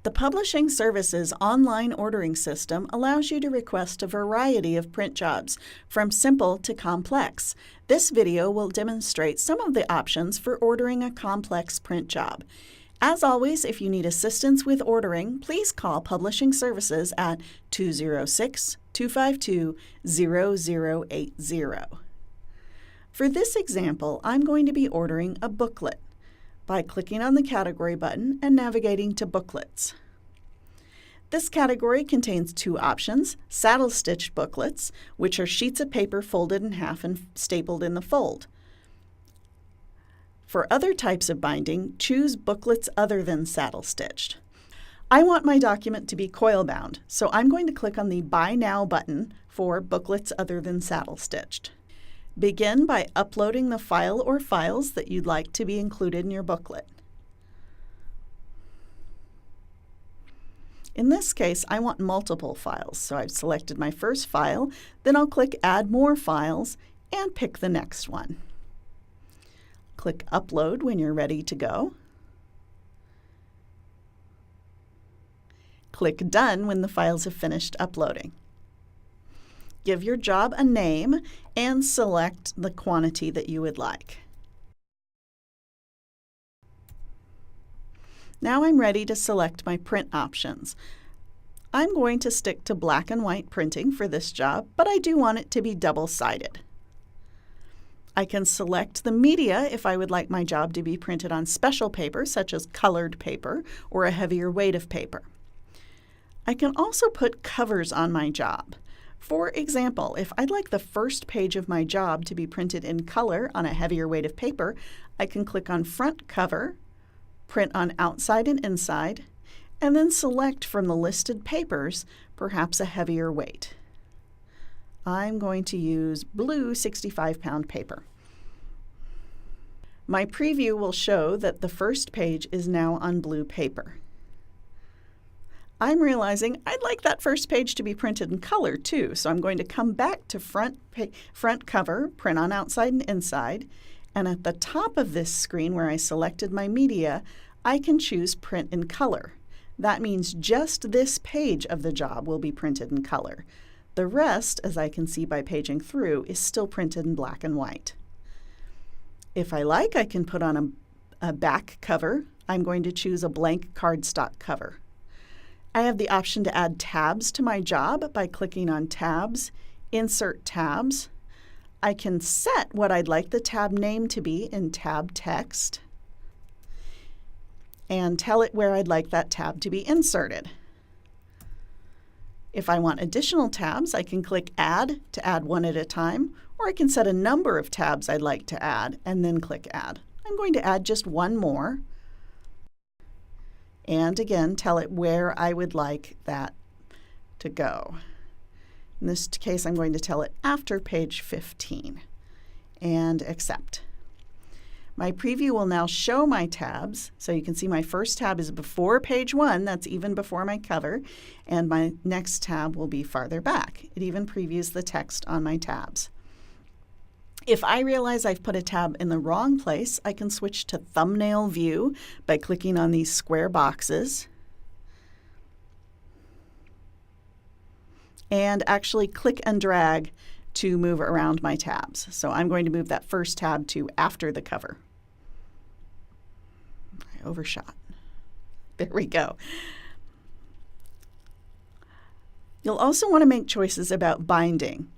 The Publishing Services online ordering system allows you to request a variety of print jobs, from simple to complex. This video will demonstrate some of the options for ordering a complex print job. As always, if you need assistance with ordering, please call Publishing Services at 206-252-0080. For this example, I'm going to be ordering a booklet by clicking on the category button and navigating to Booklets. This category contains two options: saddle-stitched booklets, which are sheets of paper folded in half and stapled in the fold. For other types of binding, choose booklets other than saddle-stitched. I want my document to be coil-bound, so I'm going to click on the Buy Now button for booklets other than saddle-stitched. Begin by uploading the file or files that you'd like to be included in your booklet. In this case, I want multiple files, so I've selected my first file, then I'll click Add More Files and pick the next one. Click Upload when you're ready to go. Click Done when the files have finished uploading. Give your job a name and select the quantity that you would like. Now I'm ready to select my print options. I'm going to stick to black and white printing for this job, but I do want it to be double-sided. I can select the media if I would like my job to be printed on special paper, such as colored paper or a heavier weight of paper. I can also put covers on my job. For example, if I'd like the first page of my job to be printed in color on a heavier weight of paper, I can click on Front Cover, print on outside and inside, and then select from the listed papers, perhaps a heavier weight. I'm going to use blue 65-pound paper. My preview will show that the first page is now on blue paper. I'm realizing I'd like that first page to be printed in color too, so I'm going to come back to front cover, print on outside and inside, and at the top of this screen where I selected my media, I can choose Print in Color. That means just this page of the job will be printed in color. The rest, as I can see by paging through, is still printed in black and white. If I like, I can put on a back cover. I'm going to choose a blank cardstock cover. I have the option to add tabs to my job by clicking on Tabs, Insert Tabs. I can set what I'd like the tab name to be in tab text and tell it where I'd like that tab to be inserted. If I want additional tabs, I can click Add to add one at a time, or I can set a number of tabs I'd like to add and then click Add. I'm going to add just one more, and again tell it where I would like that to go. In this case, I'm going to tell it after page 15 and accept. My preview will now show my tabs, so you can see my first tab is before page 1, that's even before my cover, and my next tab will be farther back. It even previews the text on my tabs. If I realize I've put a tab in the wrong place, I can switch to thumbnail view by clicking on these square boxes and actually click and drag to move around my tabs. So I'm going to move that first tab to after the cover. I overshot. There we go. You'll also want to make choices about binding.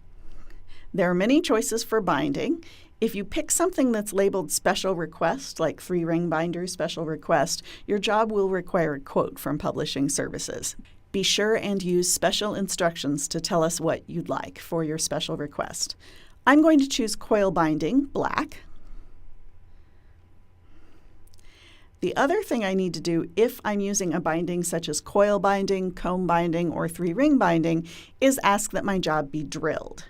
There are many choices for binding. If you pick something that's labeled Special Request, like 3-ring binder Special Request, your job will require a quote from Publishing Services. Be sure and use special instructions to tell us what you'd like for your special request. I'm going to choose coil binding, black. The other thing I need to do if I'm using a binding such as coil binding, comb binding, or 3-ring binding is ask that my job be drilled.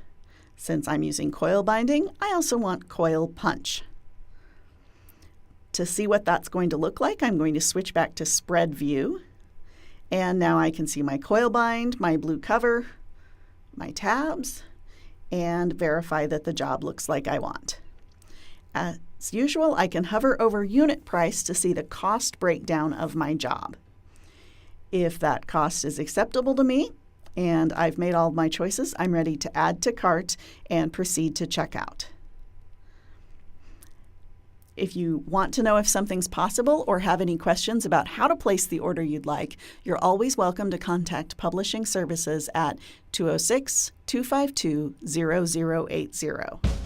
Since I'm using coil binding, I also want coil punch. To see what that's going to look like, I'm going to switch back to spread view. And now I can see my coil bind, my blue cover, my tabs, and verify that the job looks like I want. As usual, I can hover over unit price to see the cost breakdown of my job. If that cost is acceptable to me and I've made all of my choices, I'm ready to add to cart and proceed to checkout. If you want to know if something's possible or have any questions about how to place the order you'd like, you're always welcome to contact Publishing Services at 206-252-0080.